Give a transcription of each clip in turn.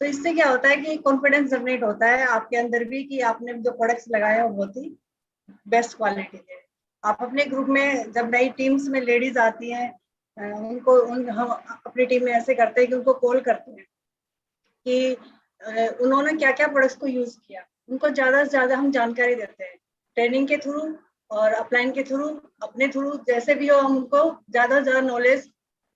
तो इससे क्या होता है कि कॉन्फिडेंस जनरेट होता है आपके अंदर भी कि आपने जो प्रोडक्ट्स लगाए हैं वो बहुत ही बेस्ट क्वालिटी के। आप अपने ग्रुप में जब नई टीम्स में लेडीज आती हैं, हम अपनी टीम में ऐसे करते हैं कि उनको कॉल करते हैं कि उन्होंने क्या क्या प्रोडक्ट्स को यूज किया, उनको ज्यादा से ज्यादा हम जानकारी देते हैं ट्रेनिंग के थ्रू और अपलाइन के थ्रू, अपने थ्रू, जैसे भी हो हम उनको ज्यादा से ज्यादा नॉलेज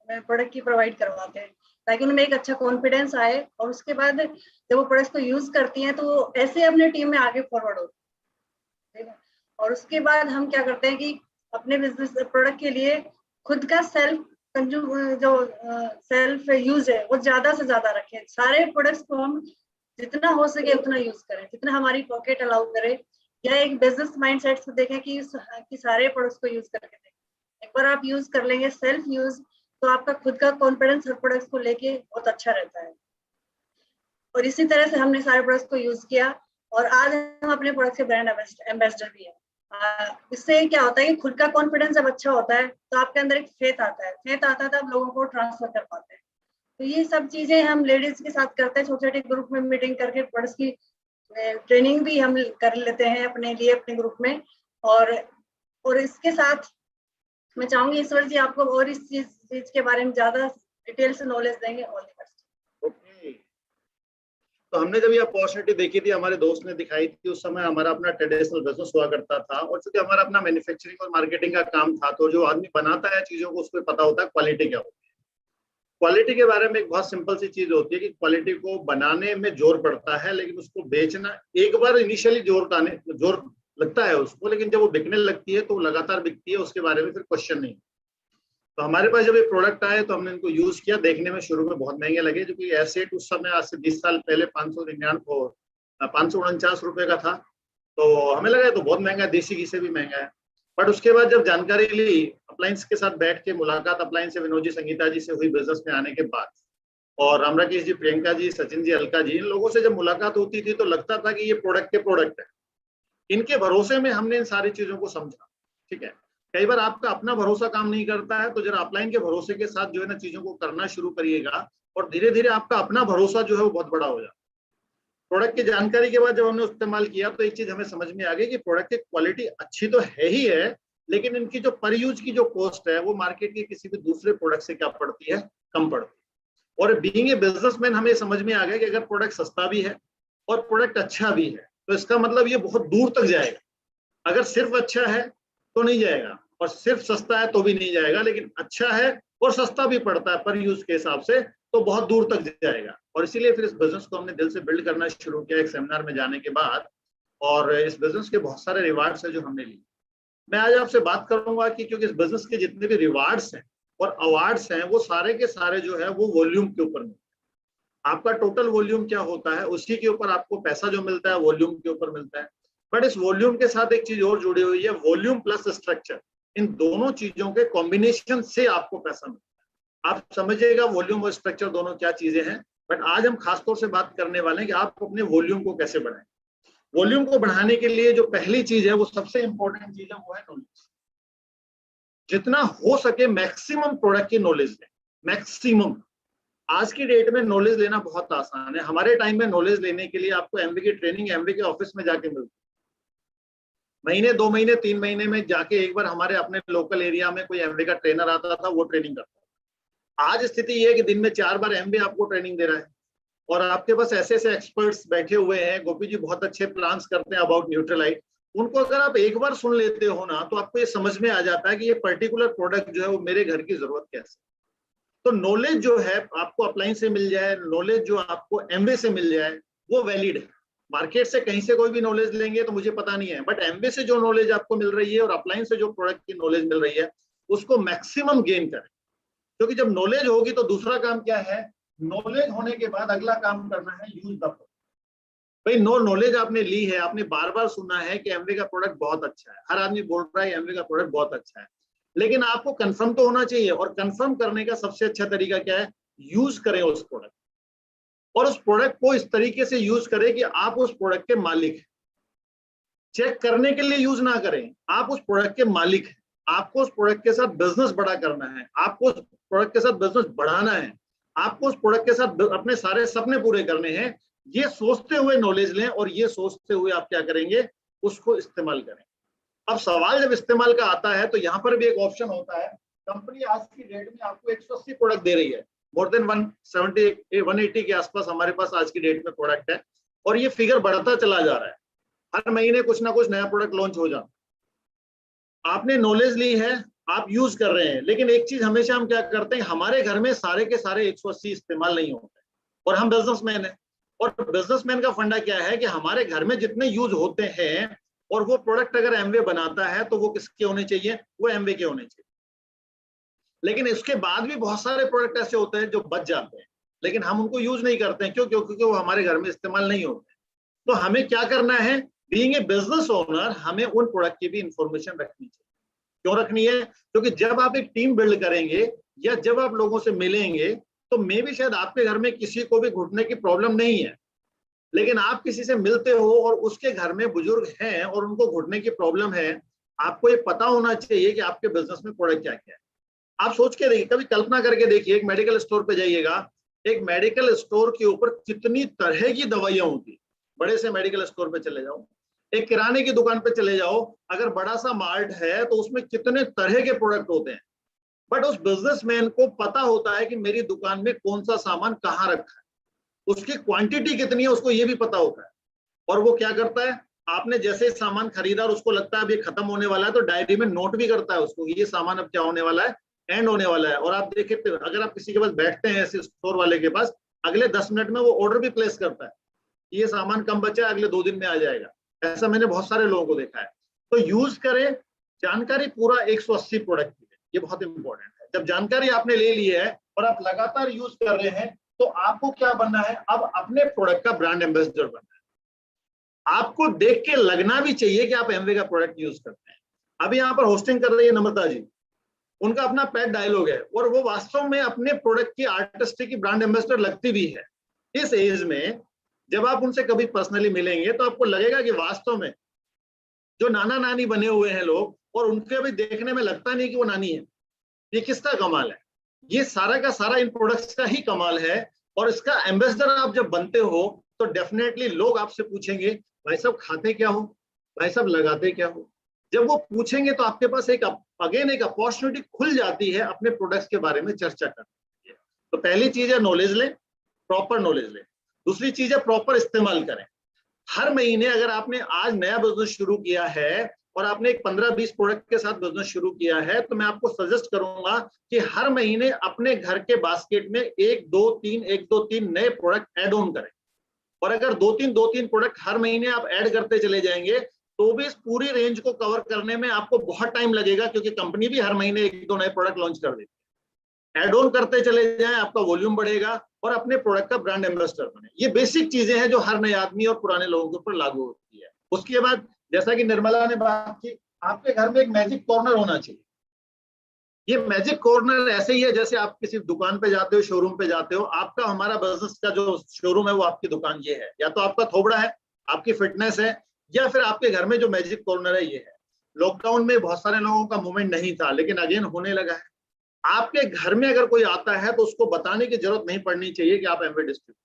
प्रोडक्ट की प्रोवाइड करवाते हैं ताकि उनमें एक अच्छा कॉन्फिडेंस आए। और उसके बाद जब वो प्रोडक्ट्स को यूज करती हैं तो वो ऐसे अपने टीम में आगे फॉरवर्ड होती है। और उसके बाद हम क्या करते हैं कि अपने बिजनेस प्रोडक्ट के लिए खुद का सेल्फ कंज्यूम जो सेल्फ यूज है वो ज्यादा से ज्यादा रखें। सारे प्रोडक्ट्स को हम जितना हो सके उतना यूज करें, जितना हमारी पॉकेट अलाउ करे, या एक बिजनेस माइंडसेट से देखें कि सारे प्रोडक्ट्स को यूज करके देखें। एक बार आप यूज कर लेंगे सेल्फ यूज तो आपका खुद का कॉन्फिडेंस हर प्रोडक्ट्स को लेके बहुत अच्छा रहता है। और इसी तरह से हमने सारे प्रोडक्ट्स को यूज किया और आज हम अपने प्रोडक्ट के ब्रांड एम्बेसडर भी है। इससे क्या होता है कि खुद का कॉन्फिडेंस जब अच्छा होता है तो आपके अंदर एक फेथ आता है तो आप लोगों को ट्रांसफर कर पाते हैं। तो ये सब चीजें हम लेडीज के साथ करते हैं, छोटे छोटे ग्रुप में मीटिंग करके प्रोडक्ट्स की ट्रेनिंग भी हम कर लेते हैं अपने लिए अपने ग्रुप में। और इसके साथ मैं चाहूंगी ईश्वर जी आपको और इस चीज के बारे में ज्यादा डिटेल से नॉलेज देंगे। All the best. ओके, तो हमने जब ये अपॉर्चुनिटी देखी थी, हमारे दोस्त ने दिखाई थी, उस समय हमारा अपना ट्रेडिशनल बिजनेस हुआ करता था और चूंकि हमारा अपना मैन्युफैक्चरिंग और मार्केटिंग का काम था, तो जो आदमी बनाता है चीजों को उसको पता होता है क्वालिटी क्या होती है। क्वालिटी के बारे में एक बहुत सिंपल सी चीज होती है कि क्वालिटी को बनाने में जोर पड़ता है, लेकिन उसको बेचना एक बार इनिशियली जोर लगता है उसको, लेकिन जब वो बिकने लगती है तो वो लगातार बिकती है, उसके बारे में फिर क्वेश्चन नहीं। तो हमारे पास जब ये प्रोडक्ट आए तो हमने इनको यूज किया। देखने में शुरू में बहुत महंगे लगे, जो कि एसेट उस समय आज से 20 साल पहले 549 रुपए का था। तो हमें लगा तो बहुत महंगा है, देसी घी से भी महंगा है। बट उसके बाद जब जानकारी ली, अप्लायंस के साथ बैठ के मुलाकात अप्लायंस से विनोद जी संगीता जी से हुई बिजनेस में आने के बाद, और रामराकेश जी, प्रियंका जी, सचिन जी, अलका जी, इन लोगों से जब मुलाकात होती थी तो लगता था कि ये प्रोडक्ट के प्रोडक्ट है। इनके भरोसे में हमने इन सारी चीजों को समझा। ठीक है, कई बार आपका अपना भरोसा काम नहीं करता है, तो जरा अपलाइन के भरोसे के साथ जो है ना चीजों को करना शुरू करिएगा और धीरे धीरे आपका अपना भरोसा जो है वो बहुत बड़ा हो जाता है। प्रोडक्ट की जानकारी के बाद जब हमने इस्तेमाल किया तो एक चीज हमें समझ में आ गई कि प्रोडक्ट की क्वालिटी अच्छी तो है ही है, लेकिन इनकी जो पर यूज की जो कॉस्ट है वो मार्केट के किसी भी दूसरे प्रोडक्ट से क्या पड़ती है, कम पड़ती है। और बीइंग ए बिजनेसमैन हमें समझ में आ गया कि अगर प्रोडक्ट सस्ता भी है और प्रोडक्ट अच्छा भी है तो इसका मतलब ये बहुत दूर तक जाएगा। अगर सिर्फ अच्छा है तो नहीं जाएगा और सिर्फ सस्ता है तो भी नहीं जाएगा, लेकिन अच्छा है और सस्ता भी पड़ता है पर यूज के हिसाब से तो बहुत दूर तक जाएगा। और इसीलिए फिर इस बिजनेस को हमने दिल से बिल्ड करना शुरू किया एक सेमिनार में जाने के बाद, और इस बिजनेस के बहुत सारे रिवार्ड्स है जो हमने लिए। मैं आज आपसे बात करूंगा कि क्योंकि इस बिजनेस के जितने भी रिवार्ड्स हैं और अवार्ड्स हैं वो सारे के सारे जो है वो वॉल्यूम के ऊपर मिलते हैं। आपका टोटल वॉल्यूम क्या होता है उसी के ऊपर आपको पैसा जो मिलता है वॉल्यूम के ऊपर मिलता है। बट इस वॉल्यूम के साथ एक चीज और जुड़ी हुई है, वॉल्यूम प्लस स्ट्रक्चर। इन दोनों चीजों के कॉम्बिनेशन से आपको पैसा मिलता है। आप समझिएगा वॉल्यूम और स्ट्रक्चर दोनों क्या चीजें हैं। बट आज हम खासतौर से बात करने वाले हैं कि आप अपने वॉल्यूम को कैसे बढ़ाएं। वॉल्यूम को बढ़ाने के लिए जो पहली चीज है वो सबसे इंपॉर्टेंट चीज है, वो है नॉलेज। जितना हो सके मैक्सिमम प्रोडक्ट की नॉलेज लें, मैक्सिमम। आज की डेट में नॉलेज लेना बहुत आसान है। हमारे टाइम में नॉलेज लेने के लिए आपको एमबी की ट्रेनिंग एमबी के ऑफिस में जाके मिलती, महीने 2 महीने 3 महीने में जाके एक बार हमारे अपने लोकल एरिया में कोई एमबी का ट्रेनर आता था, वो ट्रेनिंग करता था। आज स्थिति ये है कि दिन में 4 बार एमबी आपको ट्रेनिंग दे रहा है और आपके पास ऐसे ऐसे एक्सपर्ट्स बैठे हुए हैं। गोपी जी बहुत अच्छे प्लान्स करते हैं अबाउट न्यूट्रलाइट, उनको अगर आप एक बार सुन लेते हो ना तो आपको ये समझ में आ जाता है कि ये पर्टिकुलर प्रोडक्ट जो है वो मेरे घर की जरूरत कैसे। तो नॉलेज जो है आपको अप्लायंस से मिल जाए, नॉलेज जो आपको एमबी से मिल जाए वो वैलिड है। मार्केट से कहीं से कोई भी नॉलेज लेंगे तो मुझे पता नहीं है, बट एमबी से जो नॉलेज आपको मिल रही है और अप्लायंस से जो प्रोडक्ट की नॉलेज मिल रही है उसको मैक्सिमम गेन करें। क्योंकि जब नॉलेज होगी तो दूसरा काम क्या है, नॉलेज होने के बाद अगला काम करना है यूज द प्रोडक्ट। भाई नॉलेज आपने ली है, आपने बार बार सुना है कि एमबी का प्रोडक्ट बहुत अच्छा है, हर आदमी बोल रहा है एमबी का प्रोडक्ट बहुत अच्छा है, लेकिन आपको कंफर्म तो होना चाहिए। और कंफर्म करने का सबसे अच्छा तरीका क्या है, यूज करें उस प्रोडक्ट और उस प्रोडक्ट को इस तरीके से यूज करें कि आप उस प्रोडक्ट के मालिक हैं। चेक करने के लिए यूज ना करें, आप उस प्रोडक्ट के मालिक हैं। आपको उस प्रोडक्ट के साथ बिजनेस बड़ा करना है, आपको उस प्रोडक्ट के साथ बिजनेस बढ़ाना है, आपको उस प्रोडक्ट के साथ अपने सारे सपने पूरे करने हैं। ये सोचते हुए नॉलेज लें और ये सोचते हुए आप क्या करेंगे, उसको इस्तेमाल करें। अब सवाल जब इस्तेमाल का आता है तो यहाँ पर भी एक ऑप्शन होता है। कंपनी आज की डेट में आपको 180 प्रोडक्ट दे रही है, मोर देन 170 180 के आसपास हमारे पास आज की डेट में प्रोडक्ट है, और ये फिगर बढ़ता चला जा रहा है। हर महीने कुछ ना कुछ नया प्रोडक्ट लॉन्च हो जाता है। आपने नॉलेज ली है, आप यूज कर रहे हैं, लेकिन एक चीज हमेशा हम क्या करते हैं, हमारे घर में सारे के सारे 180 इस्तेमाल नहीं होते, और हम बिजनेसमैन हैं। और बिजनेसमैन का फंडा क्या है कि हमारे घर में जितने यूज होते हैं, और वो प्रोडक्ट अगर एमवे बनाता है तो वो किसके होने चाहिए, वो एमवे के होने चाहिए। लेकिन इसके बाद भी बहुत सारे प्रोडक्ट ऐसे होते हैं जो बच जाते हैं, लेकिन हम उनको यूज नहीं करते हैं। क्यों? क्योंकि वो हमारे घर में इस्तेमाल नहीं होते। तो हमें क्या करना है, बीइंग ए बिजनेस ओनर, हमें उन प्रोडक्ट की भी इंफॉर्मेशन रखनी चाहिए। क्यों रखनी है? क्योंकि जब आप एक टीम बिल्ड करेंगे या जब आप लोगों से मिलेंगे, तो मे भी शायद आपके घर में किसी को भी घुटने की प्रॉब्लम नहीं है, लेकिन आप किसी से मिलते हो और उसके घर में बुजुर्ग हैं और उनको घुटने की प्रॉब्लम है, आपको ये पता होना चाहिए कि आपके बिजनेस में प्रोडक्ट क्या क्या है। आप सोच के देखिए, कभी कल्पना करके देखिए, एक मेडिकल स्टोर पे जाइएगा, एक मेडिकल स्टोर के ऊपर कितनी तरह की दवाइयां होती। बड़े से मेडिकल स्टोर पे चले जाओ, एक किराने की दुकान पे चले जाओ, अगर बड़ा सा मार्ट है तो उसमें कितने तरह के प्रोडक्ट होते हैं। बट उस बिजनेसमैन को पता होता है कि मेरी दुकान में कौन सा सामान कहाँ रखा है, उसकी क्वांटिटी कितनी है, उसको ये भी पता होता है। और वो क्या करता है, आपने जैसे सामान खरीदा और उसको लगता है अब ये खत्म होने वाला है, तो डायरी में नोट भी करता है उसको, ये सामान अब क्या होने वाला है, एंड होने वाला है। और आप देखें, अगर आप किसी के पास बैठते हैं ऐसे स्टोर वाले के पास, अगले 10 मिनट में वो ऑर्डर भी प्लेस करता है, ये सामान कम बचा है, अगले 2 दिन में आ जाएगा। ऐसा मैंने बहुत सारे लोगों को देखा है। तो यूज करें जानकारी पूरा 180 प्रोडक्ट की है, ये बहुत इंपॉर्टेंट है। जब जानकारी आपने ले ली है और आप लगातार यूज कर रहे हैं, तो आपको क्या बनना है, अब अपने प्रोडक्ट का ब्रांड एम्बेसडर बनना है। आपको देख के लगना भी चाहिए कि आप एमवे का प्रोडक्ट यूज करते हैं। अभी यहाँ पर होस्टिंग कर रही है नम्रता जी, उनका अपना पेट डायलॉग है, और वो वास्तव में अपने प्रोडक्ट की आर्टिस्टिक की ब्रांड एम्बेसडर लगती भी है। इस एज में जब आप उनसे कभी पर्सनली मिलेंगे तो आपको लगेगा कि वास्तव में जो नाना नानी बने हुए हैं लोग, और उनके भी देखने में लगता नहीं कि वो नानी है, ये किसका कमाल है? ये सारा का सारा इन प्रोडक्ट्स का ही कमाल है। और इसका एम्बेसडर आप जब बनते हो तो डेफिनेटली लोग आपसे पूछेंगे, भाई साहब खाते क्या हो, भाई साहब लगाते क्या हो। जब वो पूछेंगे तो आपके पास एक अगेन एक अपॉर्चुनिटी खुल जाती है अपने प्रोडक्ट्स के बारे में चर्चा करने की। तो पहली चीज है नॉलेज लें, प्रॉपर नॉलेज लें। दूसरी चीज है प्रॉपर इस्तेमाल करें। हर महीने अगर आपने आज नया बिजनेस शुरू किया है और आपने एक 15-20 प्रोडक्ट के साथ बिजनेस शुरू किया है, तो मैं आपको सजेस्ट करूंगा कि हर महीने अपने घर के बास्केट में 1-2-3 नए प्रोडक्ट ऐड ऑन करें। और अगर 2-3 प्रोडक्ट हर महीने आप ऐड करते चले जाएंगे, तो भी इस पूरी रेंज को कवर करने में आपको बहुत टाइम लगेगा, क्योंकि कंपनी भी हर महीने 1-2 नए प्रोडक्ट लॉन्च कर देती है। ऐड ऑन करते चले जाएं, आपका वॉल्यूम बढ़ेगा और अपने प्रोडक्ट का ब्रांड एम्बेसडर बने। ये बेसिक चीजें हैं जो हर नए आदमी और पुराने लोगों के ऊपर लागू होती है। उसके बाद जैसा कि निर्मला ने बात की, आपके घर में एक मैजिक कॉर्नर होना चाहिए। ये मैजिक कॉर्नर ऐसे ही है जैसे आप किसी दुकान पे जाते हो, शोरूम पे जाते हो, आपका हमारा बिजनेस का जो शोरूम है वो आपकी दुकान ये है, या तो आपका थोबड़ा है, आपकी फिटनेस है, या फिर आपके घर में जो मैजिक कॉर्नर है ये है। लॉकडाउन में बहुत सारे लोगों का मूवमेंट नहीं था, लेकिन अगेन होने लगा है। आपके घर में अगर कोई आता है तो उसको बताने की जरूरत नहीं पड़नी चाहिए कि आप एमवे डिस्ट्रीब्यूटर।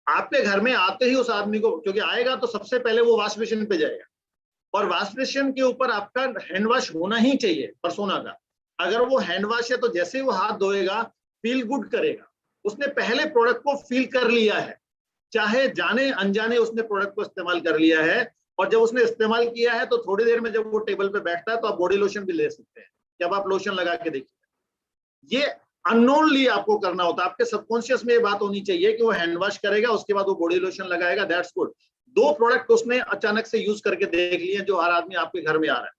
आपके घर में आते ही उस आदमी को, क्योंकि आएगा तो सबसे पहले वो वॉश बेसिन पे जाएगा, और वॉश बेसिन के ऊपर आपका हैंड वॉश होना ही चाहिए परसोना का। अगर वो हैंड वॉश है तो जैसे ही वो हाथ धोएगा फील गुड करेगा, उसने पहले प्रोडक्ट को फील कर लिया है, चाहे जाने अनजाने उसने प्रोडक्ट को इस्तेमाल कर लिया है। और जब उसने इस्तेमाल किया है तो थोड़ी देर में जब वो टेबल पे बैठता है तो आप बॉडी लोशन भी ले सकते हैं। जब आप लोशन लगा के देखिए, ये अननोनली आपको करना होता है। आपके सबकॉन्शियस में ये बात होनी चाहिए कि वो हैंड वॉश करेगा, उसके बाद वो बॉडी लोशन लगाएगा, दैट्स गुड। 2 प्रोडक्ट उसने अचानक से यूज करके देख लिए जो हर आदमी आपके घर में आ रहा है,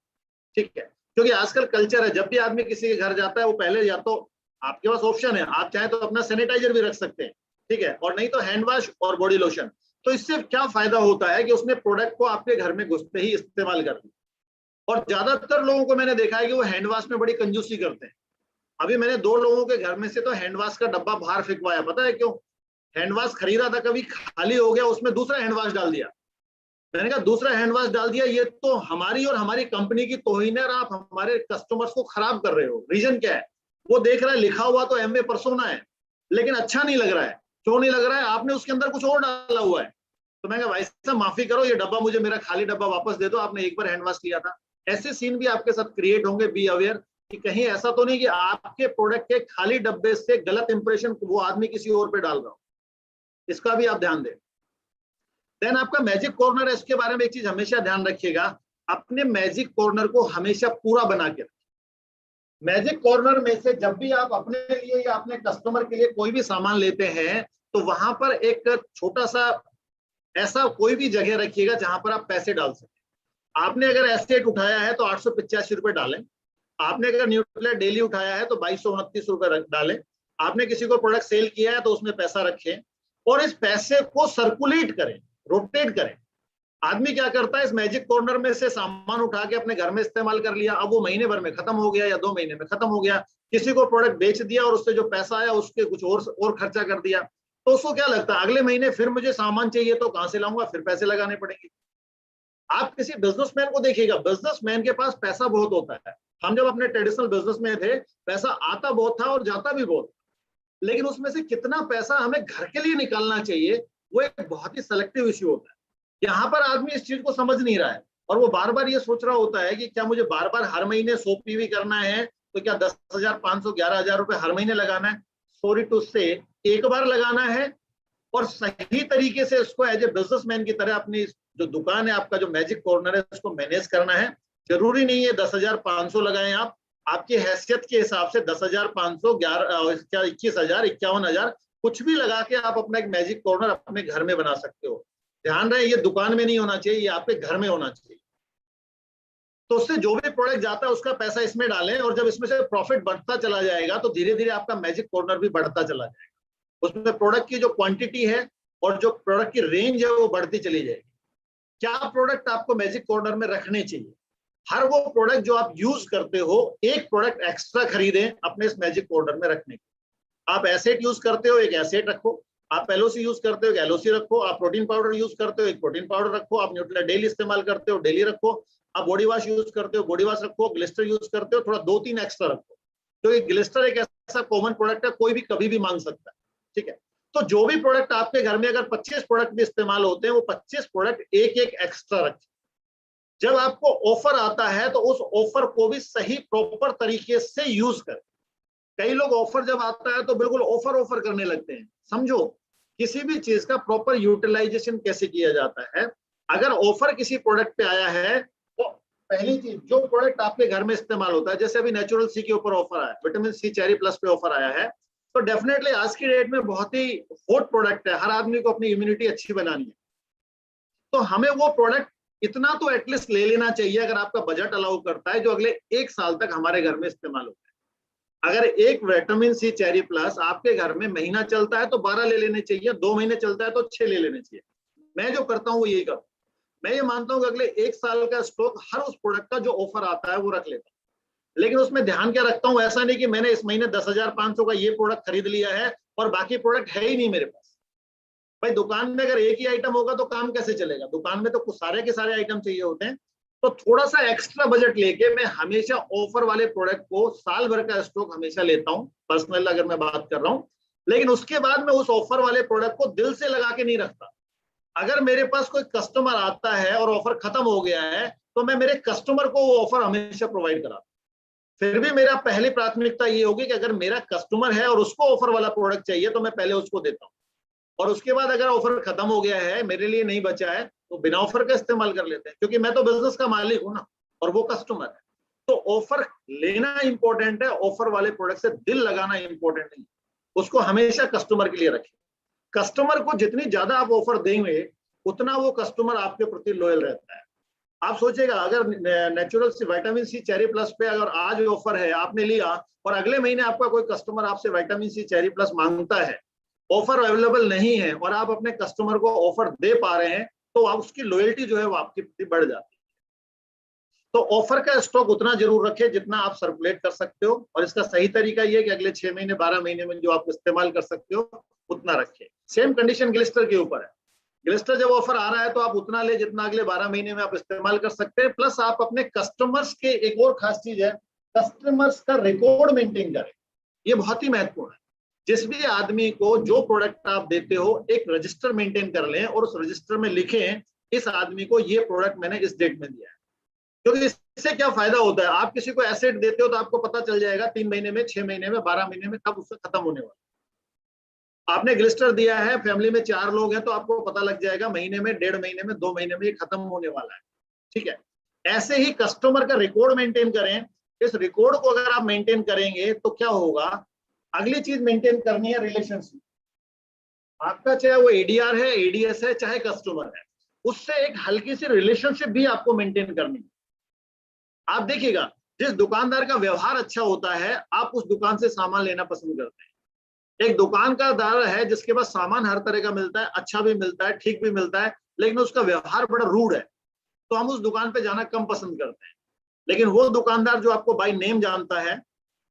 ठीक है। क्योंकि आजकल कल्चर है, जब भी आदमी किसी के घर जाता है वो पहले, या तो आपके पास ऑप्शन है, आप चाहे तो अपना सैनिटाइजर भी रख सकते हैं, ठीक है, और नहीं तो हैंड वॉश और बॉडी लोशन। तो इससे क्या फायदा होता है कि उसने प्रोडक्ट को आपके घर में घुसते ही इस्तेमाल कर दिया। और ज्यादातर लोगों को मैंने देखा है कि वो हैंड वॉश में बड़ी कंजूसी करते हैं। अभी मैंने 2 लोगों के घर में से तो हैंड वॉश का डब्बा बाहर फेंकवाया, पता है क्यों? हैंड वॉश खरीदा था, कभी खाली हो गया, उसमें दूसरा हैंड वॉश डाल दिया। मैंने कहा दूसरा हैंड वॉश डाल दिया, ये तो हमारी और हमारी कंपनी की तौहीन है, और आप हमारे कस्टमर्स को खराब कर रहे हो। रीजन क्या है? वो देख रहा है लिखा हुआ तो एमवे परसोना है, लेकिन अच्छा नहीं लग रहा है। क्यों नहीं लग रहा है? आपने उसके अंदर कुछ और डाला हुआ है। तो मैं कहा भाई साहब माफी करो, ये डब्बा मुझे, मेरा खाली डब्बा वापस दे दो, आपने एक बार हैंड वॉश किया था। ऐसे सीन भी आपके साथ क्रिएट होंगे। बी अवेयर कि कहीं ऐसा तो नहीं कि आपके प्रोडक्ट के खाली डब्बे से गलत इंप्रेशन वो आदमी किसी और पे डाल रहा हो, इसका भी आप ध्यान दें। देन आपका मैजिक कॉर्नर है, इसके बारे में एक चीज हमेशा ध्यान रखिएगा, अपने मैजिक कॉर्नर को हमेशा पूरा बना के रखें। मैजिक कॉर्नर में से जब भी आप अपने लिए या अपने कस्टमर के लिए कोई भी सामान लेते हैं, तो वहां पर एक छोटा सा ऐसा कोई भी जगह रखिएगा जहां पर आप पैसे डाल सकें। आपने अगर एसेट उठाया है तो 885 रुपए डालें। आपने अगर न्यूट्रल डेली उठाया है तो 2229 रुपए डालें। आपने किसी को प्रोडक्ट सेल किया है तो उसमें पैसा रखें और इस पैसे को सर्कुलेट करें, रोटेट करें। आदमी क्या करता है, इस मैजिक कॉर्नर में से सामान उठा के अपने घर में इस्तेमाल कर लिया, अब वो महीने भर में खत्म हो गया या 2 महीने में खत्म हो गया। किसी को प्रोडक्ट बेच दिया और उससे जो पैसा आया उसके कुछ और खर्चा कर दिया, तो उसको क्या लगता है अगले महीने फिर मुझे सामान चाहिए तो कहां से लाऊंगा, फिर पैसे लगाने पड़ेंगे। आप किसी बिजनेसमैन को देखिएगा, बिजनेसमैन के पास पैसा बहुत होता है। हम जब अपने ट्रेडिशनल बिजनेस में थे, पैसा आता बहुत था और जाता भी बहुत, लेकिन उसमें से कितना पैसा हमें घर के लिए निकालना चाहिए वो एक बहुत ही सेलेक्टिव इश्यू होता है। यहाँ पर आदमी इस चीज को समझ नहीं रहा है और वो बार बार ये सोच रहा होता है कि क्या मुझे बार बार हर महीने 100 पीवी करना है, तो क्या 10,500 11,000 रुपए हर महीने लगाना है? सॉरी टू से, एक बार लगाना है और सही तरीके से इसको एज ए बिजनेसमैन की तरह अपनी जो दुकान है, आपका जो मैजिक कॉर्नर है, उसको मैनेज करना है। जरूरी नहीं है 10,500 लगाएं आप, आपकी हैसियत के हिसाब से 10,500, 21,000, 51,000 कुछ भी लगा के आप अपना एक मैजिक कॉर्नर अपने घर में बना सकते हो। ध्यान रहे ये दुकान में नहीं होना चाहिए, ये आपके घर में होना चाहिए। तो उससे जो भी प्रोडक्ट जाता है उसका पैसा इसमें डालें और जब इसमें से प्रॉफिट बढ़ता चला जाएगा तो धीरे धीरे आपका मैजिक कॉर्नर भी बढ़ता चला जाएगा। उसमें प्रोडक्ट की जो क्वांटिटी है और जो प्रोडक्ट की रेंज है वो बढ़ती चली जाएगी। क्या प्रोडक्ट आपको मैजिक कॉर्नर में रखने चाहिए? हर वो प्रोडक्ट जो आप यूज करते हो, एक प्रोडक्ट एक्स्ट्रा खरीदें अपने इस मैजिक कॉर्नर में रखने के। आप एसेट यूज करते हो, एक एसेट रखो। आप एलओसी यूज करते हो, एक एलओसी रखो। आप प्रोटीन पाउडर यूज करते हो, एक प्रोटीन पाउडर रखो। आप न्यूट्रेला डेली इस्तेमाल करते हो, डेली रखो। आप बॉडी वॉश यूज करते हो, बॉडी वॉश रखो। ग्लिस्टर यूज करते हो, थोड़ा 2-3 एक्स्ट्रा रखो। तो ये ग्लिस्टर एक ऐसा कॉमन प्रोडक्ट है, कोई भी कभी भी मांग सकता है, ठीक है। तो जो भी प्रोडक्ट आपके घर में अगर 25 प्रोडक्ट भी इस्तेमाल होते हैं, वो 25 प्रोडक्ट एक एक एक्स्ट्रा रखें। जब आपको ऑफर आता है तो उस ऑफर को भी सही प्रॉपर तरीके से यूज करें। कई लोग ऑफर जब आता है तो बिल्कुल ऑफर करने लगते हैं। समझो किसी भी चीज का प्रॉपर यूटिलाइजेशन कैसे किया जाता है। अगर ऑफर किसी प्रोडक्ट पे आया है तो पहली चीज, जो प्रोडक्ट आपके घर में इस्तेमाल होता है, जैसे अभी नेचुरल सी के ऊपर ऑफर आया, विटामिन सी चेरी प्लस पे ऑफर आया है, तो डेफिनेटली आज की डेट में बहुत ही हॉट प्रोडक्ट है। हर आदमी को अपनी इम्यूनिटी अच्छी बनानी है, तो हमें वो प्रोडक्ट इतना तो एटलीस्ट ले लेना चाहिए, अगर आपका बजट अलाउ करता है, जो अगले 1 साल तक हमारे घर में इस्तेमाल होता है। अगर एक विटामिन सी चेरी प्लस आपके घर में महीना चलता है तो 12 ले लेने चाहिए, 2 महीने चलता है तो 6 ले लेने चाहिए। मैं जो करता हूँ वो यही करता हूँ। मैं ये मानता हूँ कि अगले 1 साल का स्टॉक हर उस प्रोडक्ट का जो ऑफर आता है वो रख लेता हूँ। लेकिन उसमें ध्यान क्या रखता हूँ, ऐसा नहीं कि मैंने इस महीने 10,500 का ये प्रोडक्ट खरीद लिया है और बाकी प्रोडक्ट है ही नहीं मेरे पास। भाई दुकान में अगर एक ही आइटम होगा तो काम कैसे चलेगा? दुकान में तो कुछ सारे के सारे आइटम चाहिए होते हैं। तो थोड़ा सा एक्स्ट्रा बजट लेके मैं हमेशा ऑफर वाले प्रोडक्ट को साल भर का स्टॉक हमेशा लेता हूं, पर्सनल अगर मैं बात कर रहा हूं। लेकिन उसके बाद मैं उस ऑफर वाले प्रोडक्ट को दिल से लगा के नहीं रखता। अगर मेरे पास कोई कस्टमर आता है और ऑफर खत्म हो गया है तो मैं मेरे कस्टमर को वो ऑफर हमेशा प्रोवाइड कराता हूं। फिर भी मेरा पहली प्राथमिकता ये होगी कि अगर मेरा कस्टमर है और उसको ऑफर वाला प्रोडक्ट चाहिए तो मैं पहले उसको देता हूँ, और उसके बाद अगर ऑफर खत्म हो गया है, मेरे लिए नहीं बचा है, तो बिना ऑफर का इस्तेमाल कर लेते हैं, क्योंकि मैं तो बिजनेस का मालिक हूं ना और वो कस्टमर है। तो ऑफर लेना इंपॉर्टेंट है, ऑफर वाले प्रोडक्ट से दिल लगाना इंपॉर्टेंट नहीं। उसको हमेशा कस्टमर के लिए रखें। कस्टमर को जितनी ज्यादा आप ऑफर देंगे उतना वो कस्टमर आपके प्रति लॉयल रहता है। आप सोचेगा अगर natural C vitamin C cherry plus पे अगर आज ऑफर है, आपने लिया और अगले महीने आपका कोई कस्टमर आपसे विटामिन सी चेरी प्लस मांगता है, ऑफर अवेलेबल नहीं है और आप अपने कस्टमर को ऑफर दे पा रहे हैं, तो आप उसकी लॉयल्टी जो है वो आपके प्रति बढ़ जाती है। तो ऑफर का स्टॉक उतना जरूर रखें जितना आप सर्कुलेट कर सकते हो, और इसका सही तरीका ये है कि अगले 6 महीने 12 महीने में जो आप इस्तेमाल कर सकते हो उतना रखें। सेम कंडीशन ग्लिस्टर के ऊपर है। ग्लिस्टर जब ऑफर आ रहा है तो आप उतना ले जितना अगले 12 महीने में आप इस्तेमाल कर सकते हैं। प्लस आप अपने कस्टमर्स के, एक और खास चीज है, कस्टमर्स का रिकॉर्ड मेंटेन करें। ये बहुत ही महत्वपूर्ण है। जिस भी आदमी को जो प्रोडक्ट आप देते हो एक रजिस्टर मेंटेन कर लें और उस रजिस्टर में लिखें इस आदमी को ये प्रोडक्ट मैंने इस डेट में दिया है। क्योंकि इससे क्या फायदा होता है, आप किसी को एसेट देते हो तो आपको पता चल जाएगा 3 महीने में, 6 महीने में, 12 महीने में कब उससे खत्म होने वाला। आपने ग्लिस्टर दिया है, फैमिली में 4 लोग हैं, तो आपको पता लग जाएगा महीने में, 1.5 महीने में, 2 महीने में ये खत्म होने वाला है। ठीक है, ऐसे ही कस्टमर का रिकॉर्ड मेंटेन करें। इस रिकॉर्ड को अगर आप मेंटेन करेंगे तो क्या होगा, अगली चीज मेंटेन करनी है रिलेशनशिप आपका, चाहे वो एडीआर है, एडीएस है, चाहे कस्टमर है, उससे एक हल्की सी रिलेशनशिप भी आपको मेंटेन करनी है। आप देखिएगा जिस दुकानदार का व्यवहार अच्छा होता है आप उस दुकान से सामान लेना पसंद करते हैं। एक दुकानदार है जिसके पास सामान हर तरह का मिलता है, अच्छा भी मिलता है, ठीक भी मिलता है, लेकिन उसका व्यवहार बड़ा रूड है, तो हम उस दुकान पे जाना कम पसंद करते हैं। लेकिन वो दुकानदार जो आपको बाय नेम जानता है,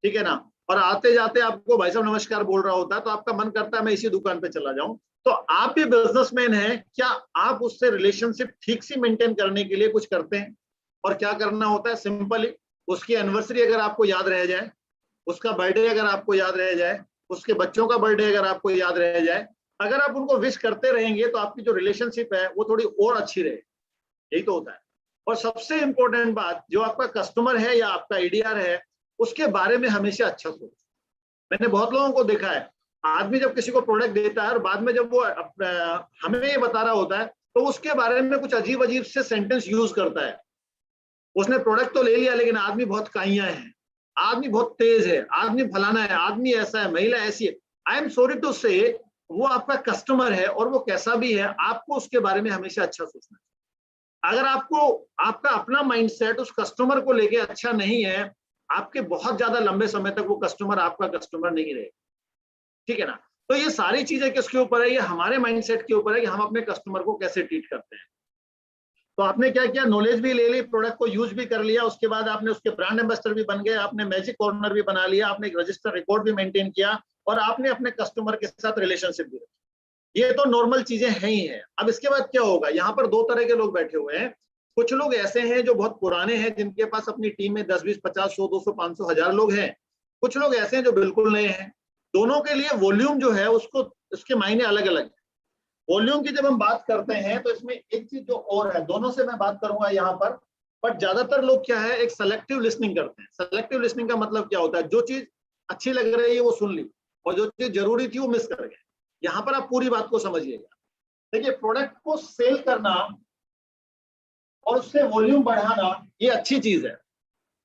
ठीक है ना, और आते जाते आपको भाई साहब नमस्कार बोल रहा होता है, तो आपका मन करता है मैं इसी दुकान पे चला जाऊं। तो आप भी बिजनेसमैन हैं, क्या आप उससे रिलेशनशिप ठीक से मेंटेन करने के लिए कुछ करते हैं? और क्या करना होता है, सिंपली उसकी एनिवर्सरी अगर आपको याद रह जाए, उसका बर्थडे अगर आपको याद रह जाए, उसके बच्चों का बर्थडे अगर आपको याद रह जाए, अगर आप उनको विश करते रहेंगे तो आपकी जो रिलेशनशिप है वो थोड़ी और अच्छी रहेगी। यही तो होता है। और सबसे इंपॉर्टेंट बात, जो आपका कस्टमर है या आपका एडीआर है उसके बारे में हमेशा अच्छा सोचो। मैंने बहुत लोगों को देखा है, आदमी जब किसी को प्रोडक्ट देता है और बाद में जब वो हमें ये बता रहा होता है तो उसके बारे में कुछ अजीब अजीब से सेंटेंस यूज करता है। उसने प्रोडक्ट तो ले लिया लेकिन आदमी बहुत काइया है, आदमी बहुत तेज है, आदमी फलाना है, आदमी ऐसा है, महिला ऐसी है। आई एम सॉरी टू से, वो आपका कस्टमर है और वो कैसा भी है, आपको उसके बारे में हमेशा अच्छा सोचना है। अगर आपको आपका अपना माइंडसेट उस कस्टमर को लेके अच्छा नहीं है, आपके बहुत ज्यादा लंबे समय तक वो कस्टमर आपका कस्टमर नहीं रहेगा। ठीक है ना। तो ये सारी चीजें किसके ऊपर है, ये हमारे माइंडसेट के ऊपर है कि हम अपने कस्टमर को कैसे ट्रीट करते हैं। तो आपने क्या किया, नॉलेज भी ले ली, प्रोडक्ट को यूज भी कर लिया, उसके बाद आपने उसके ब्रांड एम्बेसडर भी बन गए, आपने मैजिक कॉर्नर भी बना लिया, आपने एक रजिस्टर रिकॉर्ड भी मेंटेन किया और आपने अपने कस्टमर के साथ रिलेशनशिप भी रखी। ये तो नॉर्मल चीजें हैं ही है। अब इसके बाद क्या होगा, यहाँ पर 2 तरह के लोग बैठे हुए हैं। कुछ लोग ऐसे हैं जो बहुत पुराने हैं, जिनके पास अपनी टीम में 10, 20, 50, 100, 200, 500, 1000 लोग हैं। कुछ लोग ऐसे हैं जो बिल्कुल नए हैं। दोनों के लिए वॉल्यूम जो है उसको, उसके मायने अलग अलग है। वॉल्यूम की जब हम बात करते हैं तो इसमें एक चीज जो और है, दोनों से मैं बात करूंगा यहाँ पर, बट ज्यादातर लोग क्या है, एक सेलेक्टिव लिसनिंग करते हैं। सेलेक्टिव लिसनिंग का मतलब क्या होता है, जो चीज अच्छी लग रही है वो सुन ली और जो चीज जरूरी थी वो मिस कर गए। यहाँ पर आप पूरी बात को समझिएगा। देखिए, प्रोडक्ट को सेल करना और उससे वॉल्यूम बढ़ाना ये अच्छी चीज है।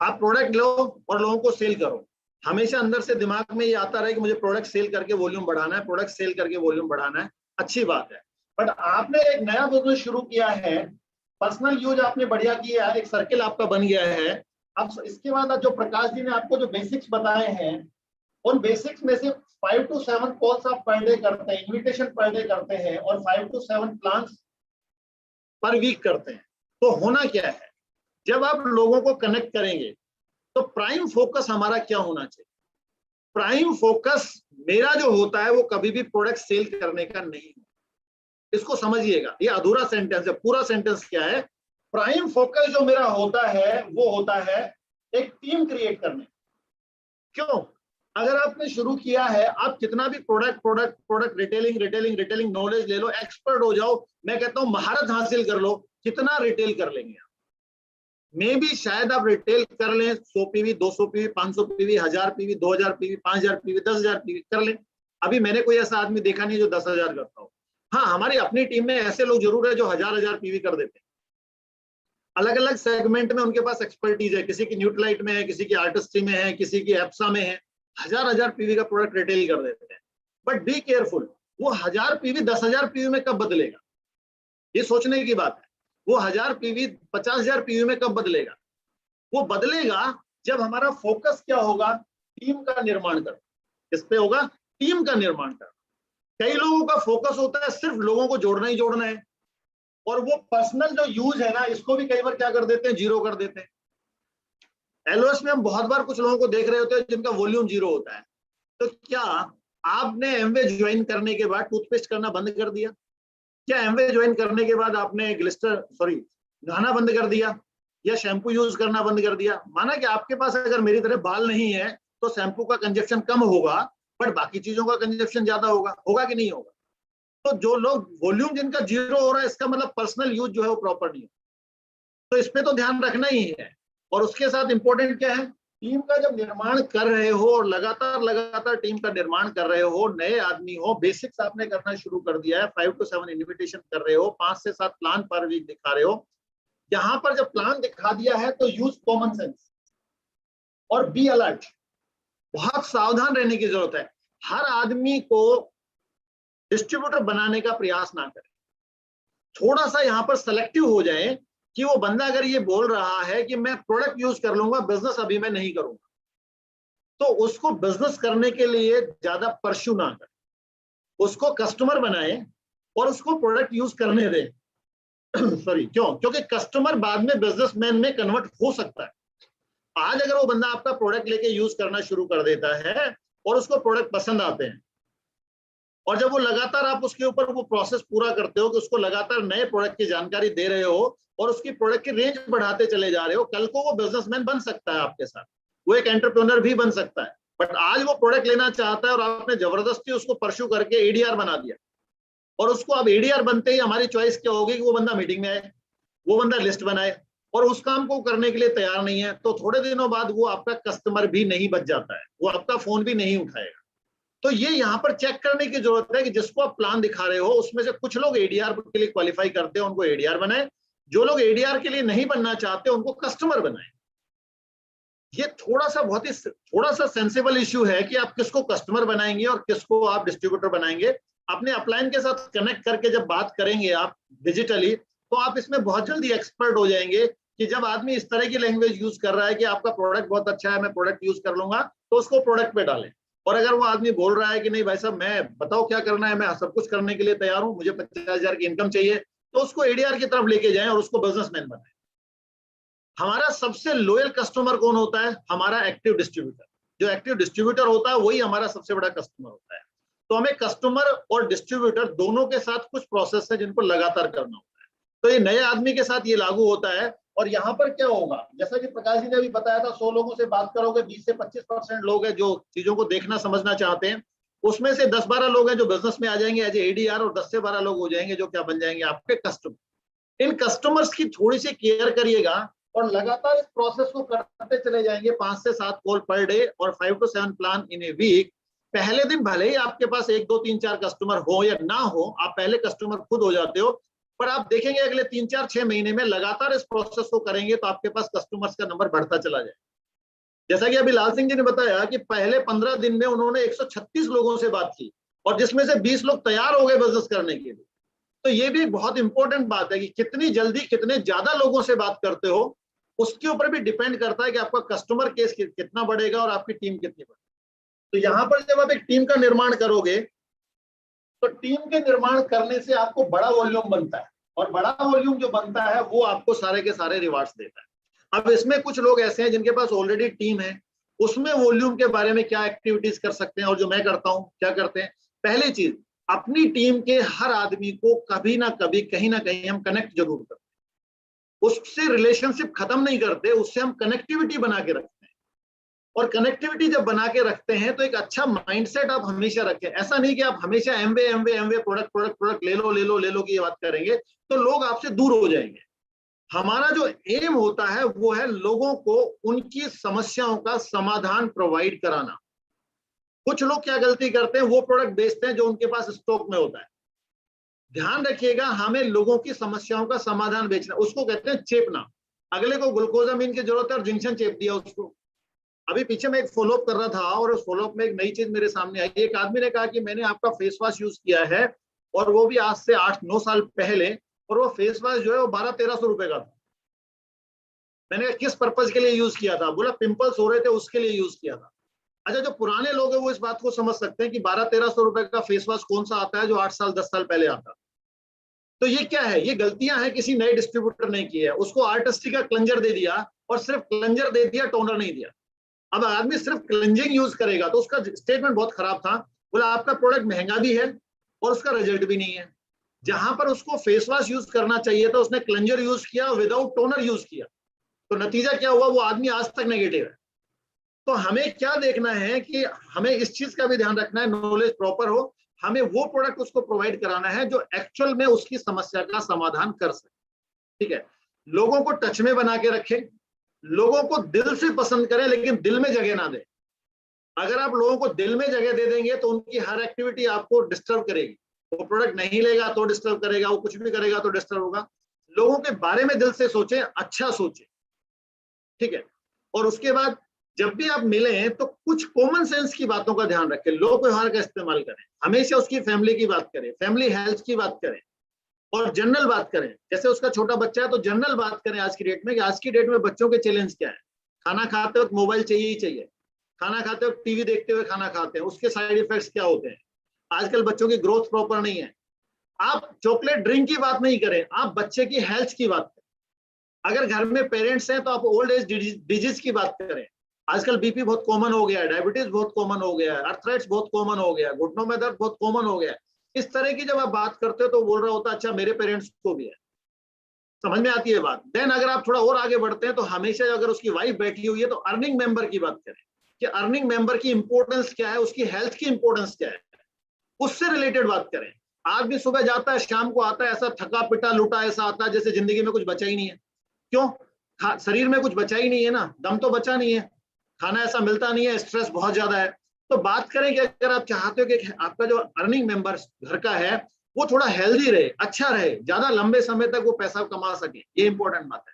आप प्रोडक्ट लो और लोगों को सेल करो, हमेशा अंदर से दिमाग में ये आता रहे कि मुझे प्रोडक्ट सेल करके वॉल्यूम बढ़ाना है, प्रोडक्ट सेल करके वॉल्यूम बढ़ाना है, अच्छी बात है। बट आपने एक नया बिजनेस शुरू किया है, पर्सनल यूज आपने बढ़िया किया है, एक सर्किल आपका बन गया है। अब इसके बाद जो प्रकाश जी ने आपको जो बेसिक्स बताए हैं, उन बेसिक्स में से 5 to 7 कॉल्स आप पर डे करते हैं, इन्विटेशन पर डे करते हैं और 5 to 7 प्लान्स पर वीक करते हैं। तो होना क्या है, जब आप लोगों को कनेक्ट करेंगे तो प्राइम फोकस हमारा क्या होना चाहिए। प्राइम फोकस मेरा जो होता है वो कभी भी प्रोडक्ट सेल करने का नहीं है। इसको समझिएगा, ये अधूरा सेंटेंस है। पूरा सेंटेंस क्या है, प्राइम फोकस जो मेरा होता है वो होता है एक टीम क्रिएट करने। क्यों, अगर आपने शुरू किया है, आप कितना भी प्रोडक्ट रिटेलिंग नॉलेज ले लो, एक्सपर्ट हो जाओ, मैं कहता हूं महारत हासिल कर लो, कितना रिटेल कर लेंगे आप। मे भी शायद आप रिटेल कर लें 100 PV, 200 PV, 500 PV, 1000 PV, 2000 PV, 5000 PV, 10,000 PV कर लें। अभी मैंने कोई ऐसा आदमी देखा नहीं जो 10,000 करता हो। हाँ, हमारी अपनी टीम में ऐसे लोग जरूर है जो 1000 पीवी कर देते हैं। अलग अलग सेगमेंट में उनके पास एक्सपर्टीज है, किसी की न्यूट्रलाइट में है, किसी की आर्टिस्ट्री में है, किसी की एप्सा में है, 1000 पीवी का प्रोडक्ट रिटेल कर देते हैं। बट बी केयरफुल, वो 1000 पीवी 10,000 पीवी में कब बदलेगा, ये सोचने की बात है। वो 1000 पीवी 50,000 पीवी में कब बदलेगा, वो बदलेगा जब हमारा फोकस क्या होगा, टीम का निर्माण करना। किस पे होगा, टीम का निर्माण करना। कई लोगों का फोकस होता है सिर्फ लोगों को जोड़ना ही जोड़ना है, और वो पर्सनल जो यूज है ना, इसको भी कई बार क्या कर देते हैं, जीरो कर देते हैं। एलओएस में हम बहुत बार कुछ लोगों को देख रहे होते हैं जिनका वॉल्यूम जीरो होता है। तो क्या आपने एमवे ज्वाइन करने के बाद टूथपेस्ट करना बंद कर दिया? क्या एमवे ज्वाइन करने के बाद आपने नहाना बंद कर दिया या शैम्पू यूज करना बंद कर दिया? माना कि आपके पास अगर मेरी तरह बाल नहीं है तो शैम्पू का कंजप्शन कम होगा, बट बाकी चीजों का कंजप्शन ज्यादा होगा, होगा कि नहीं होगा? तो जो लोग वॉल्यूम जिनका 0 हो रहा है, इसका मतलब पर्सनल यूज जो है वो प्रॉपर नहीं हो, तो इस पे तो ध्यान रखना ही है। और उसके साथ इंपॉर्टेंट क्या है, टीम का जब निर्माण कर रहे हो और लगातार लगातार टीम का निर्माण कर रहे हो, नए आदमी हो, बेसिक्स आपने करना शुरू कर दिया है, 5 to 7 इन्विटेशन कर रहे हो, 5 से 7 प्लान पर वीक दिखा रहे हो, यहां पर जब प्लान दिखा दिया है तो यूज कॉमन सेंस और बी अलर्ट। बहुत सावधान रहने की जरूरत है। हर आदमी को डिस्ट्रीब्यूटर बनाने का प्रयास ना करें, थोड़ा सा यहां पर सेलेक्टिव हो जाए कि वो बंदा अगर ये बोल रहा है कि मैं प्रोडक्ट यूज कर लूंगा, बिजनेस अभी मैं नहीं करूंगा, तो उसको बिजनेस करने के लिए ज्यादा परस्यू ना करें, उसको कस्टमर बनाए और उसको प्रोडक्ट यूज करने दें। सॉरी, क्यों? क्योंकि कस्टमर बाद में बिजनेसमैन में कन्वर्ट हो सकता है। आज अगर वो बंदा आपका प्रोडक्ट लेके यूज करना शुरू कर देता है और उसको प्रोडक्ट पसंद आते हैं, और जब वो लगातार आप उसके ऊपर वो प्रोसेस पूरा करते हो कि उसको लगातार नए प्रोडक्ट की जानकारी दे रहे हो और उसकी प्रोडक्ट की रेंज बढ़ाते चले जा रहे हो, कल को वो बिजनेसमैन बन सकता है आपके साथ, वो एक एंटरप्रेन्योर भी बन सकता है। बट आज वो प्रोडक्ट लेना चाहता है और आपने जबरदस्ती उसको परस्यू करके एडीआर बना दिया, और उसको अब एडीआर बनते ही हमारी चॉइस क्या होगी कि वो बंदा मीटिंग में आए, वो बंदा लिस्ट बनाए, और उस काम को करने के लिए तैयार नहीं है, तो थोड़े दिनों बाद वो आपका कस्टमर भी नहीं बच जाता है, वो आपका फोन भी नहीं उठाएगा। तो ये यहाँ पर चेक करने की जरूरत है कि जिसको आप प्लान दिखा रहे हो उसमें से कुछ लोग एडीआर के लिए क्वालिफाई करते हैं, उनको एडीआर बनाए, जो लोग एडीआर के लिए नहीं बनना चाहते उनको कस्टमर बनाए। ये थोड़ा सा सेंसिबल इश्यू है कि आप किसको कस्टमर बनाएंगे और किसको आप डिस्ट्रीब्यूटर बनाएंगे। अपने अपलाइन के साथ कनेक्ट करके जब बात करेंगे आप डिजिटली, तो आप इसमें बहुत जल्दी एक्सपर्ट हो जाएंगे कि जब आदमी इस तरह की लैंग्वेज यूज कर रहा है कि आपका प्रोडक्ट बहुत अच्छा है, मैं प्रोडक्ट यूज कर लूंगा, तो उसको प्रोडक्ट पे डालें। और अगर वो आदमी बोल रहा है कि नहीं भाई साहब, मैं बताओ क्या करना है, मैं सब कुछ करने के लिए तैयार हूं, मुझे 50,000 की इनकम चाहिए, तो उसको एडीआर की तरफ लेके जाएं और उसको बिजनेसमैन बनाएं। हमारा सबसे लोयल कस्टमर कौन होता है? हमारा एक्टिव डिस्ट्रीब्यूटर। जो एक्टिव डिस्ट्रीब्यूटर होता है वही हमारा सबसे बड़ा कस्टमर होता है। तो हमें कस्टमर और डिस्ट्रीब्यूटर दोनों के साथ कुछ प्रोसेस है जिनको लगातार करना होता है। तो ये नए आदमी के साथ ये लागू होता है। और यहाँ पर क्या होगा, जैसा कि प्रकाश जी ने भी बताया था, 100 लोगों से बात करोगे, 20 से 25% लोग हैं जो चीजों को देखना समझना चाहते हैं, उसमें से 10-12 लोग हैं जो बिजनेस में आ जाएंगे एज एडीआर, और 10 से 12 लोग हो जाएंगे जो क्या बन जाएंगे, आपके कस्टमर। इन कस्टमर्स की थोड़ी सी केयर करिएगा और लगातार इस प्रोसेस को करते चले जाएंगे, 5 से 7 कॉल पर डे और 5 to 7 plan in a week. पहले दिन भले ही आपके पास 1, 2, 3, 4 कस्टमर हो या ना हो, आप पहले कस्टमर खुद हो जाते हो, पर आप देखेंगे अगले 3, 4, 6 महीने में लगातार इस प्रोसेस को करेंगे तो आपके पास कस्टमर्स का नंबर बढ़ता चला जाए। जैसा कि अभी लाल सिंह जी ने बताया कि पहले 15 दिन में उन्होंने 136 लोगों से बात की और जिसमें से 20 लोग तैयार हो गए बिजनेस करने के लिए। तो ये भी बहुत इंपॉर्टेंट बात है कि कितनी जल्दी कितने ज्यादा लोगों से बात करते हो, उसके ऊपर भी डिपेंड करता है कि आपका कस्टमर केस कितना बढ़ेगा और आपकी टीम कितनी बढ़ेगी। तो यहाँ पर जब आप एक टीम का निर्माण करोगे तो टीम के निर्माण करने से आपको बड़ा वॉल्यूम बनता है, और बड़ा वॉल्यूम जो बनता है वो आपको सारे के सारे रिवार्ड्स देता है। अब इसमें कुछ लोग ऐसे हैं जिनके पास ऑलरेडी टीम है, उसमें वॉल्यूम के बारे में क्या एक्टिविटीज कर सकते हैं, और जो मैं करता हूं क्या करते हैं। पहली चीज, अपनी टीम के हर आदमी को कभी ना कभी कहीं ना कहीं हम कनेक्ट जरूर करते हैं। उससे रिलेशनशिप खत्म नहीं करते, उससे हम कनेक्टिविटी बना के रखते हैं। और कनेक्टिविटी जब बना के रखते हैं तो एक अच्छा माइंडसेट आप हमेशा रखें। ऐसा नहीं कि आप हमेशा Amway Amway Amway product product product ले लो ले लो ले लो की बात करेंगे तो लोग आपसे दूर हो जाएंगे। हमारा जो एम होता है वो है लोगों को उनकी समस्याओं का समाधान प्रोवाइड कराना। कुछ लोग क्या गलती करते हैं, वो प्रोडक्ट बेचते हैं जो उनके पास स्टॉक में होता है। ध्यान रखिएगा, हमें लोगों की समस्याओं का समाधान बेचना, उसको कहते हैं चेपना। अगले को ग्लूकोजामिन की जरूरत है और जिंक्शन चेप दिया उसको। अभी पीछे मैं एक फॉलोअप कर रहा था और उस फॉलोअप में एक नई चीज मेरे सामने आई। एक आदमी ने कहा कि मैंने आपका फेस वॉश यूज किया है, और वो भी आज से 8-9 साल पहले, और वो फेस वॉश जो है वो 1200-1300 रुपए का था। मैंने किस पर्पज के लिए यूज किया था, बोला पिंपल्स हो रहे थे उसके लिए यूज किया था। अच्छा, जो पुराने लोग हैं वो इस बात को समझ सकते हैं कि 1200-1300 रुपए का फेस वॉश कौन सा आता है जो 8 साल 10 साल पहले आता। तो ये क्या है, ये गलतियां हैं किसी नए डिस्ट्रीब्यूटर ने की है। उसको आर्टिस्टिक का क्लेंजर दे दिया और सिर्फ क्लेंजर दे दिया, टोनर नहीं दिया। अब आदमी सिर्फ क्लेंजिंग यूज करेगा तो उसका स्टेटमेंट बहुत खराब था। बोला आपका प्रोडक्ट महंगा भी है और उसका रिजल्ट भी नहीं है। जहां पर उसको फेस वॉश यूज करना चाहिए था उसने क्लेंजर यूज किया, विदाउट टोनर यूज किया। तो नतीजा क्या हुआ, वो आदमी आज तक नेगेटिव है। तो हमें क्या देखना है कि हमें इस चीज का भी ध्यान रखना है, नॉलेज प्रॉपर हो, हमें वो प्रोडक्ट उसको प्रोवाइड कराना है जो एक्चुअल में उसकी समस्या का समाधान कर सके। ठीक है, लोगों को टच में बना के रखें, लोगों को दिल से पसंद करें, लेकिन दिल में जगह ना दें। अगर आप लोगों को दिल में जगह दे देंगे तो उनकी हर एक्टिविटी आपको डिस्टर्ब करेगी। वो प्रोडक्ट नहीं लेगा तो डिस्टर्ब करेगा, वो कुछ भी करेगा तो डिस्टर्ब होगा। लोगों के बारे में दिल से सोचें, अच्छा सोचें। ठीक है, और उसके बाद जब भी आप मिलें तो कुछ कॉमन सेंस की बातों का ध्यान रखें, लोक व्यवहार का इस्तेमाल करें, हमेशा उसकी फैमिली की बात करें, फैमिली हेल्थ की बात करें, और जनरल बात करें। जैसे उसका छोटा बच्चा है तो जनरल बात करें आज की डेट में, कि आज की डेट में बच्चों के चैलेंज क्या है। खाना खाते वक्त मोबाइल चाहिए ही चाहिए, खाना खाते वक्त टीवी देखते हुए खाना खाते हैं, उसके साइड इफेक्ट्स क्या होते हैं। आजकल बच्चों की ग्रोथ प्रॉपर नहीं है। आप चॉकलेट ड्रिंक की बात नहीं करें, आप बच्चे की हेल्थ की बात करें। अगर घर में पेरेंट्स हैं तो आप ओल्ड एज डिजीज की बात करें। आजकल बीपी बहुत कॉमन हो गया है, डायबिटीज बहुत कॉमन हो गया है, अर्थराइट्स बहुत कॉमन हो गया है, घुटनों में दर्द बहुत कॉमन हो गया है। इस तरह की जब आप बात करते हो तो बोल रहा होता है अच्छा मेरे पेरेंट्स को भी है। समझ में आती है बात। देन अगर आप थोड़ा और आगे बढ़ते हैं तो हमेशा अगर उसकी वाइफ बैठी हुई है तो अर्निंग मेंबर की बात करें, कि अर्निंग मेंबर की इंपॉर्टेंस क्या है, उसकी हेल्थ की इंपॉर्टेंस क्या है, उससे रिलेटेड बात करें। आदमी सुबह जाता है शाम को आता है ऐसा थका पिटा लुटा ऐसा आता है जैसे जिंदगी में कुछ बचा ही नहीं है। क्यों? शरीर में कुछ बचा ही नहीं है ना, दम तो बचा नहीं है, खाना ऐसा मिलता नहीं है, स्ट्रेस बहुत ज्यादा है। तो बात करें कि अगर आप चाहते हो कि आपका जो अर्निंग मेंबर घर का है वो थोड़ा हेल्दी रहे, अच्छा रहे, ज्यादा लंबे समय तक वो पैसा कमा सके, ये इंपॉर्टेंट बात है।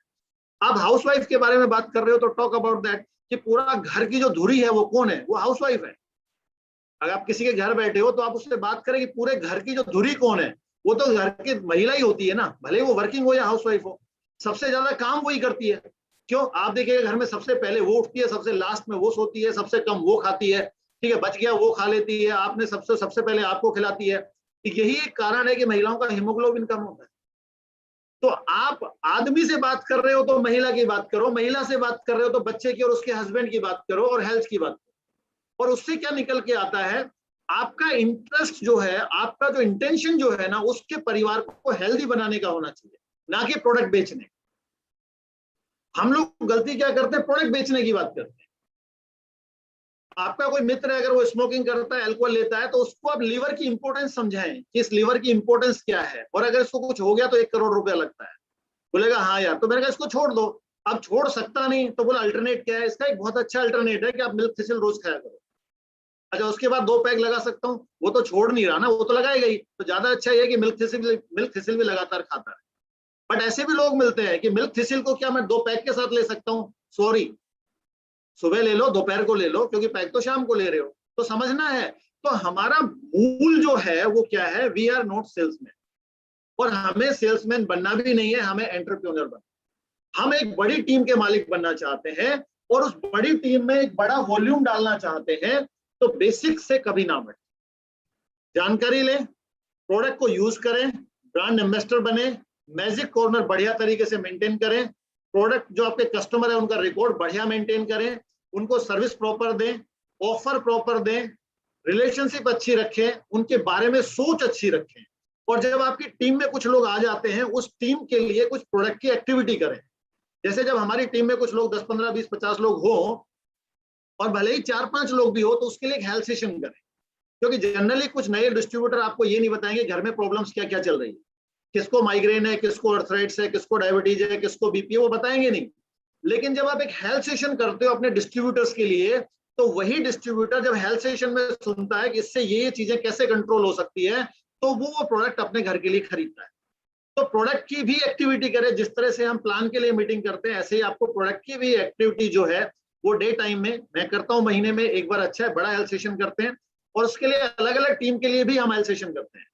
आप हाउसवाइफ के बारे में बात कर रहे हो तो टॉक अबाउट दैट, कि पूरा घर की जो धुरी है वो कौन है, वो हाउसवाइफ है। अगर आप किसी के घर बैठे हो तो आप उससे बात करें कि पूरे घर की जो धुरी कौन है, वो तो घर की महिला ही होती है ना, भले वो वर्किंग हो या हाउसवाइफ हो, सबसे ज्यादा काम वही करती है। क्यों? आप देखिएगा घर में सबसे पहले वो उठती है, सबसे लास्ट में वो सोती है, सबसे कम वो खाती है। ठीक है, बच गया वो खा लेती है, आपने सबसे पहले आपको खिलाती है। यही एक कारण है कि महिलाओं का हीमोग्लोबिन कम होता है। तो आप आदमी से बात कर रहे हो तो महिला की बात करो, महिला से बात कर रहे हो तो बच्चे की और उसके हस्बैंड की बात करो, और हेल्थ की बात करो। और उससे क्या निकल के आता है, आपका इंटरेस्ट जो है, आपका जो इंटेंशन जो है ना, उसके परिवार को हेल्दी बनाने का होना चाहिए, ना कि प्रोडक्ट बेचने। हम लोग गलती क्या करते हैं, प्रोडक्ट बेचने की बात करते हैं। आपका कोई मित्र है अगर वो स्मोकिंग करता है, अल्कोहल लेता है, तो उसको आप लीवर की इंपॉर्टेंस समझाएं कि इस लीवर की इंपॉर्टेंस क्या है, और अगर इसको कुछ हो गया तो 1 करोड़ रुपया लगता है। बोलेगा हाँ यार, तो मैंने कहा इसको छोड़ दो। अब छोड़ सकता नहीं तो बोला अल्टरनेट क्या है, इसका एक बहुत अच्छा अल्टरनेट है कि आप मिल्क थिसिल रोज खाया करो। अच्छा, उसके बाद 2 पैक लगा सकता हूँ, वो तो छोड़ नहीं रहा ना, वो तो लगाएगा ही। तो ज्यादा अच्छा ये है कि मिल्क थिसिल भी लगातार खाता है। बट ऐसे भी लोग मिलते हैं कि मिल्क थिसिल को क्या मैं 2 पैक के साथ ले सकता हूँ? सॉरी, सुबह ले लो, दोपहर को ले लो, क्योंकि पैक तो शाम को ले रहे हो। तो समझना है, तो हमारा मूल जो है वो क्या है, वी आर नॉट सेल्समैन, और हमें सेल्समैन बनना भी नहीं है, हमें एंटरप्रेन्योर बनना। हम एक बड़ी टीम के मालिक बनना चाहते हैं, और उस बड़ी टीम में एक बड़ा वॉल्यूम डालना चाहते हैं। तो बेसिक से कभी ना बढ़े, जानकारी लें, प्रोडक्ट को यूज करें, ब्रांड एम्बेसडर बने, मैजिक कॉर्नर बढ़िया तरीके से मेंटेन करें, प्रोडक्ट जो आपके कस्टमर है उनका रिकॉर्ड बढ़िया मेंटेन करें, उनको सर्विस प्रॉपर दें, ऑफर प्रॉपर दें, रिलेशनशिप अच्छी रखें, उनके बारे में सोच अच्छी रखें। और जब आपकी टीम में कुछ लोग आ जाते हैं, उस टीम के लिए कुछ प्रोडक्ट की एक्टिविटी करें। जैसे जब हमारी टीम में कुछ लोग 10, 15, 20, 50 लोग हो, और भले ही 4-5 लोग भी हो, तो उसके लिए एक हेल्थ सेशन करें। क्योंकि जनरली कुछ नए डिस्ट्रीब्यूटर आपको ये नहीं बताएंगे घर में प्रॉब्लम्स क्या क्या चल रही है, किसको माइग्रेन है, किसको अर्थराइटिस है, किसको डायबिटीज है, किसको बीपी है, वो बताएंगे नहीं। लेकिन जब आप एक हेल्थ सेशन करते हो अपने डिस्ट्रीब्यूटर्स के लिए, तो वही डिस्ट्रीब्यूटर जब हेल्थ सेशन में सुनता है कि इससे ये चीजें कैसे कंट्रोल हो सकती है, तो वो प्रोडक्ट अपने घर के लिए खरीदता है। तो प्रोडक्ट की भी एक्टिविटी करें, जिस तरह से हम प्लान के लिए मीटिंग करते हैं, ऐसे ही आपको प्रोडक्ट की भी एक्टिविटी जो है वो डे टाइम में मैं करता हूँ, महीने में एक बार अच्छा है बड़ा हेल्थ सेशन करते हैं, और उसके लिए अलग अलग टीम के लिए भी हम हेल्थ सेशन करते हैं।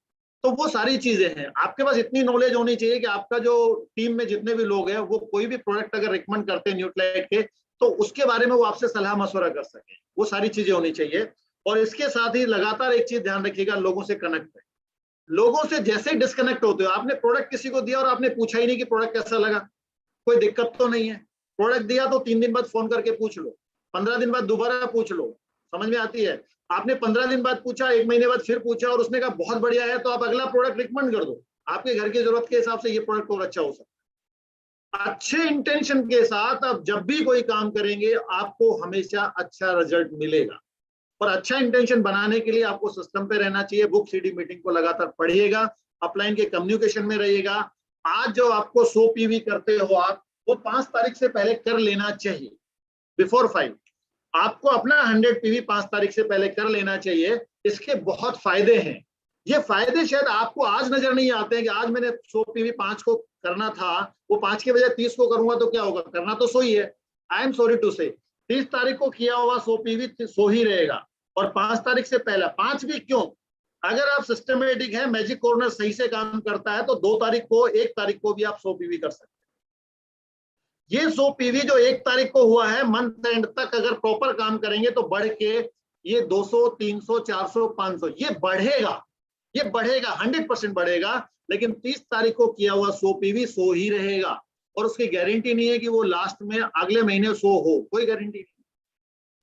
तो वो सारी चीजें हैं, आपके पास इतनी नॉलेज होनी चाहिए कि आपका जो टीम में जितने भी लोग हैं वो कोई भी प्रोडक्ट अगर रिकमेंड करते हैं न्यूट्रालाइट के, तो उसके बारे में वो आपसे सलाह मशवरा कर सके, वो सारी चीजें होनी चाहिए। और इसके साथ ही लगातार एक चीज ध्यान रखिएगा, लोगों से कनेक्ट करें। लोगों से जैसे डिस्कनेक्ट होते हो, आपने प्रोडक्ट किसी को दिया और आपने पूछा ही नहीं कि प्रोडक्ट कैसा लगा, कोई दिक्कत तो नहीं है। प्रोडक्ट दिया तो 3 दिन बाद फोन करके पूछ लो, 15 दिन बाद दोबारा पूछ लो, समझ में आती है। आपने 15 दिन बाद पूछा, 1 महीने बाद फिर पूछा, और उसने कहा बहुत बढ़िया है, तो आप अगला प्रोडक्ट रिकमेंड कर दो, आपके घर की जरूरत के हिसाब से ये प्रोडक्ट और अच्छा हो सकता अच्छे इंटेंशन के साथ आप जब भी कोई काम करेंगे आपको हमेशा अच्छा रिजल्ट मिलेगा। और अच्छा इंटेंशन बनाने के लिए आपको सिस्टम पे रहना चाहिए, बुक सीडी मीटिंग को लगातार पढ़िएगा, अपलाइन के कम्युनिकेशन में रहिएगा। आज जो आपको 100 पीवी करते हो आप, वो 5 तारीख से पहले कर लेना चाहिए, बिफोर 5। आपको अपना 100 पीवी 5 तारीख से पहले कर लेना चाहिए। इसके बहुत फायदे हैं। ये फायदे शायद आपको आज नजर नहीं आते हैं कि आज मैंने 100 पीवी 5 को करना था, वो 5 के बजाय 30 को करूंगा तो क्या होगा, करना तो 100 ही है। आई एम सॉरी टू से 30 तारीख को किया हुआ 100 पीवी 100 ही रहेगा। और 5 तारीख से पहला 5 भी क्यों, अगर आप सिस्टमेटिक है, मैजिक कॉर्नर सही से काम करता है, तो 2 तारीख को 1 तारीख को भी आप 100 पीवी कर सकते हैं। ये 100 पीवी जो 1 तारीख को हुआ है, मंथ एंड तक अगर प्रॉपर काम करेंगे तो बढ़ के ये 200, 300, 400, 500 ये बढ़ेगा, ये बढ़ेगा, 100% बढ़ेगा। लेकिन 30 तारीख को किया हुआ 100 पीवी 100 ही रहेगा, और उसकी गारंटी नहीं है कि वो लास्ट में अगले महीने 100 हो, कोई गारंटी नहीं।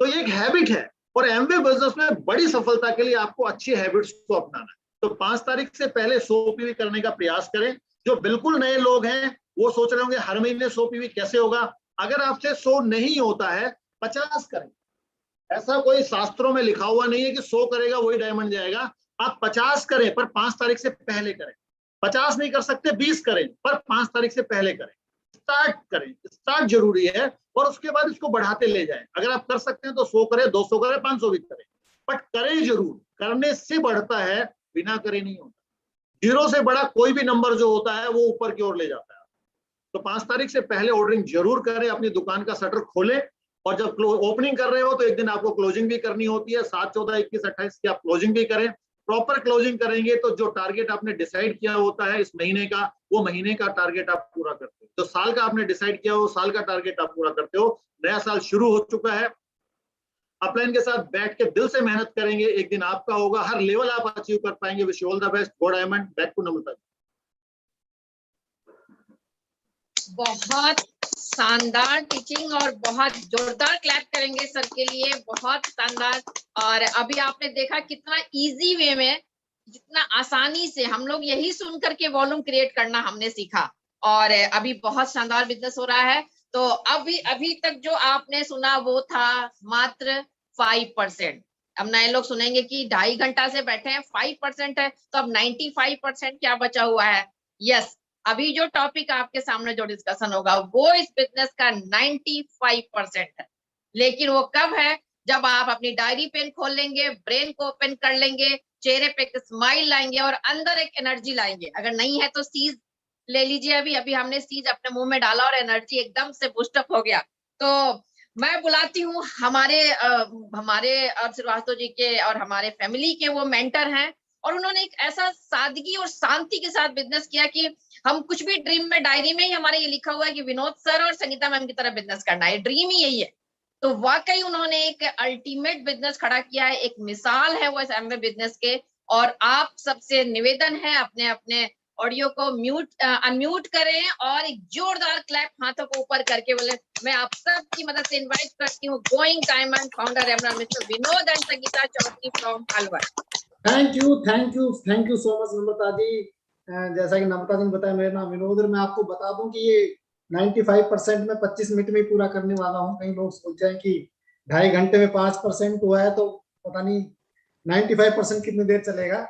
तो ये एक हैबिट है, और एमवे बिजनेस में बड़ी सफलता के लिए आपको अच्छी हैबिट्स को अपनाना है। तो 5 तारीख से पहले 100 पीवी करने का प्रयास करें। जो बिल्कुल नए लोग हैं वो सोच रहे होंगे हर महीने 100 पीवी कैसे होगा। अगर आपसे 100 नहीं होता है, 50 करें। ऐसा कोई शास्त्रों में लिखा हुआ नहीं है कि 100 करेगा वही डायमंड जाएगा। आप 50 करें, पर 5 तारीख से पहले करें। 50 नहीं कर सकते, 20 करें, पर 5 तारीख से पहले करें। स्टार्ट करें, स्टार्ट जरूरी है, और उसके बाद इसको बढ़ाते ले जाएं। अगर आप कर सकते हैं तो 100 करें, 200 करें, 500 भी करें, बट करें जरूर। करने से बढ़ता है, बिना करे नहीं होता। 0 से बड़ा कोई भी नंबर जो होता है वो ऊपर की ओर ले जाता है। तो 5 तारीख से पहले ऑर्डरिंग जरूर करें, अपनी दुकान का शटर खोलें। और जब ओपनिंग कर रहे हो तो एक दिन आपको क्लोजिंग भी करनी होती है। 7, 14, 21, 28 की आप क्लोजिंग भी करें। प्रॉपर क्लोजिंग करेंगे तो जो टारगेट आपने डिसाइड किया होता है इस महीने का, वो महीने का टारगेट आप पूरा करते हो। जो साल का आपने डिसाइड किया हो, साल का टारगेट आप पूरा करते हो। नया साल शुरू हो चुका है। अपलाइन के साथ बैठ के दिल से मेहनत करेंगे, एक दिन आपका होगा, हर लेवल आप अचीव कर पाएंगे। Wish you all the best. Go diamond. Back to Namrata. बहुत शानदार टीचिंग, और बहुत जोरदार क्लैप करेंगे सर के लिए, बहुत शानदार। और अभी आपने देखा कितना इजी वे में, जितना आसानी से हम लोग यही सुन करके वॉल्यूम क्रिएट करना हमने सीखा, और अभी बहुत शानदार बिजनेस हो रहा है। तो अभी तक जो आपने सुना वो था मात्र 5%। अब नए लोग सुनेंगे कि 2.5 घंटा से बैठे हैं, 5% है, तो अब 95% क्या बचा हुआ है। यस, अभी जो टॉपिक आपके सामने जो डिस्कशन होगा वो इस बिजनेस का 95% है। लेकिन वो कब है, जब आप अपनी डायरी पेन खोल लेंगे, ब्रेन को ओपन कर लेंगे, चेहरे पे एक स्माइल लाएंगे और अंदर एक एनर्जी लाएंगे। अगर नहीं है तो सीज ले लीजिए। अभी हमने सीज अपने मुंह में डाला और एनर्जी एकदम से बूस्टअप हो गया। तो मैं बुलाती हूँ हमारे श्रीवास्तव जी के और हमारे फैमिली के वो मेंटर हैं, और उन्होंने एक ऐसा सादगी और शांति के साथ बिजनेस किया कि हम कुछ भी ड्रीम में, डायरी में ही हमारे ये लिखा हुआ है कि विनोद सर और संगीता मैम की तरह बिजनेस करना है, ड्रीम ही यही है। तो वाकई उन्होंने एक अल्टीमेट बिजनेस खड़ा किया है, एक मिसाल है वो इस एमवे बिजनेस के। और आप सबसे निवेदन है, अपने अपने ऑडियो को अनम्यूट करें और एक जोरदार क्लैप हाथों को ऊपर करके बोले, मैं आप सबकी मदद से इनवाइट करती हूँ गोइंग डायमंड फाउंडर एमरान mister Vinod and Sangeeta Chaudhary from Alwar. Thank you so much Namrata ji. जैसा कि नम्रता जी ने बताया, मेरा नाम विनोद है। मैं आपको बता दूं कि ये 95% में 25 मिनट में पूरा करने वाला हूं। कई लोग सोच जाए कि 2.5 घंटे में 5% हुआ है तो पता नहीं 95% कितनी देर चलेगा।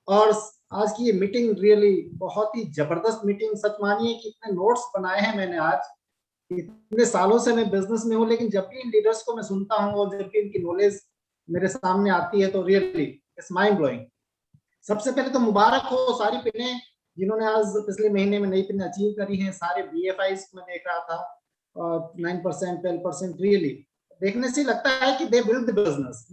और आज की ये मीटिंग रियली बहुत ही जबरदस्त मीटिंग। सच मानिए कि इतने नोट्स बनाए हैं मैंने आज। इतने सालों से मैं बिजनेस में हूँ, लेकिन जब भी इन लीडर्स को मैं सुनता हूँ और जब भी इनकी नॉलेज मेरे सामने आती है तो रियली इट्स माइंड ब्लोइंग। सबसे पहले तो मुबारक हो सारी पिनें जिन्होंने आज पिछले महीने में नई पिनें अचीव करी हैं। सारे BFIs में देख रहा था, और 9%, 12% रियली देखने से लगता है कि दे बिल्ड द बिजनेस।